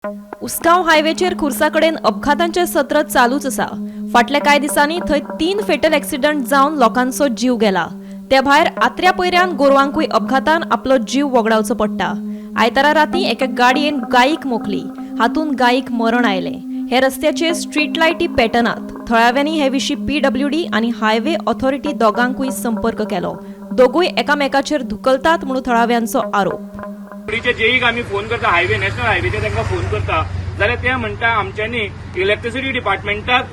उसगांव हायवेचेर खुर्सा कडेन अपघातांचे सत्र चालूच आसा। फाटल्या कांय दिसांनी थंय 3 फेटल ॲक्सिडंट जावन लोकांचो जीव गेला। त्या भायर आत्र्या पयऱ्यान गोरवांकूय अपघातान आपलो जीव वगडावचो पडटा। आयतारा रातीं एका गाडयेन गायीक मोखली, हातूंत गायीक मरण आयलें। हे रस्त्याचे स्ट्रीट लायटी पेटनात। थळाव्यांनी हे विशीं PWD आनी हायवे ऑथॉरिटी दोगांकूय संपर्क केलो। दोगूय एकामेकाचेर धुकलतात म्हणून थळाव्यांचो आरोप। जेईक आम्ही फोन करता, हायवे नॅशनल हायवेचे तांकां फोन करता जाल्यार ते म्हणटा आमच्यांनी इलेक्ट्रिसिटी डिपार्टमेंटाक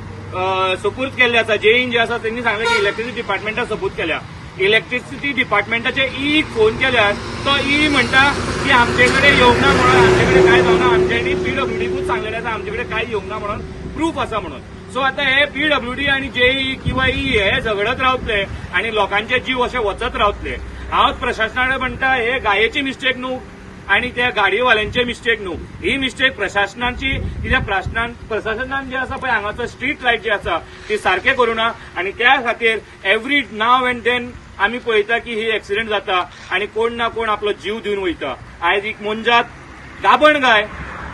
सपूर्द केल्ले आसा। जेईन जे आसा त्यांनी सांगलें की इलेक्ट्रिसिटी डिपार्टमेंटाक सपूर्द केल्या। इलेक्ट्रिसिटी डिपार्टमेंटाचे ईक फोन केल्यार तो ई म्हणटा की आमचे कडेन येवंक ना म्हणून, आमचे कडेन काय जावना, आमच्यांनी PWDकूच सांगलेलें आसा आमचे कडेन काय येवंक ना म्हणून, प्रूफ आसा म्हणून। सो आता हे PWD आनी जेई किंवा ई हे झगडत रावतले आनी लोकांचे जीव अशे वचत रावतले। हांव प्रशासनाकडे म्हणटा हे गायेची मिस्टेक न्हू आणि त्या गाडीवाल्यांचे मिस्टेक न्हू, ही मिस्टेक प्रशासनाची। कित्याक प्रशासनान जे आसा पळय हांगाचो स्ट्रीट लायट जे आसा ती सारखे करूना आनी त्या खातीर एवरी नाव एंड देन आमी पळयता की ही एक्सिडेंट जाता आनी कोण ना कोण आपलो जीव दिवन वयता। आयज एक मोंजात गाबण गाय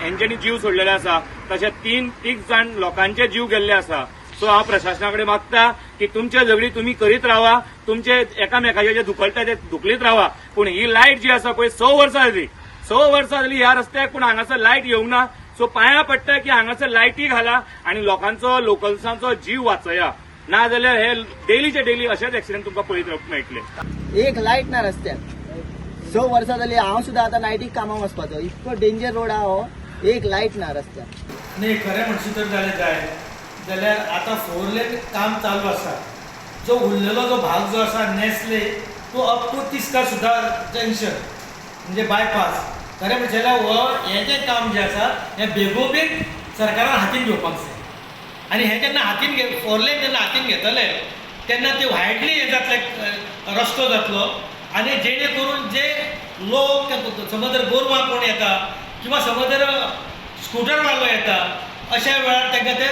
हेंच्यांनी जीव सोडलेले आसा, तशेंच 3 जाण लोकांचे जीव गेल्ले आसा। सो हांव प्रशासनाकडे मागता की तुमचे झगडी तुम्ही करीत रावा, तुमचे एकामेकाचे जे धुकलता ते धुकलीत रावा, पूण ही लायट जी आसा पळय 100 वर्सां जाली, 100 वर्सां जाली ह्या रस्त्याक, पूण हांगासर लायट येवंक ना। सो पांया पडटा की हांगासर लायटी घाला आनी लोकांचो लोकल्सांचो जीव वाचया, ना जाल्यार हे डेलीचे डेली अशेच एक्सिडेंट तुमकां पळयत मेळटले। एक लायट ना रस्त्याक 100 वर्सां जाली। हांव सुद्दां आतां नायटीक कामाक वचपाचो, इतको डेंजर रोड आहा हो, एक लायट ना रस्त्याक। नाही खरें म्हणशी तर जाल्यार आतां 4 लेन काम चालू आसा। जो उरलेलो जो भाग जो आसा नेसले तो अप टू तिस्कार सुद्दां जंक्शन म्हणजे बायपास, खरें म्हणचे जाल्यार हें जें काम जें आसा हें बेगोबेग सरकारान हातीन घेवपाक जाय। आनी हें जेन्ना हातीन 4 लेन जेन्ना हातीन घेतले तेन्ना ते वायडली हें जातले रस्तो जातलो आनी जेणे करून जे लोक समज जर गोरवां कोण येता किंवा समज जर स्कूटर वालो येता अशा वेळार तांकां ते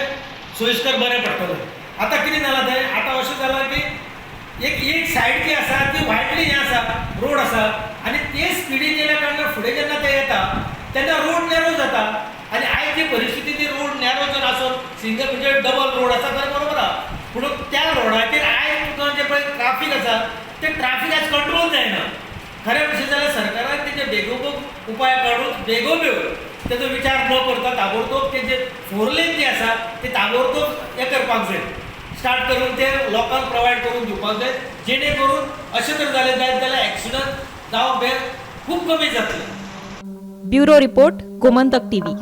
सोयीस्कर बरें पडटलें। आतां कितें जालां तें, आतां अशें जालां की एक सायड जी आसा ती वायडली हें आसा रोड आसा आनी ते स्पिडीन येयल्या कारणान फुडें जेन्ना ते येता तेन्ना रोड नॅरो जाता। आनी आयज जी परिस्थिती ती रोड नॅरो जर आसत सिंगल म्हणजे डबल रोड आसा खरें बरोबर आहा, पूण त्या रोडाचेर आयज तुका जें पळय ट्राफीक आसा तें ट्राफीक आयज कंट्रोल जायना। खरें म्हणशें जाल्यार सरकारान तेजे बेगोबेग उपाय काडून बेगोबेग तेजो विचार न करता ताबडतोब ते जे 4 लेन जे आसा ते ताबडतोब हें करपाक जाय, स्टार्ट करून ते लोकांक प्रोवायड करून दिवपाक जाय, जेणे करून अशें जर जालें जाल्यार एक्सिडंट जावप हे खूब कमी जातलें। Bureau report, Gomantak TV।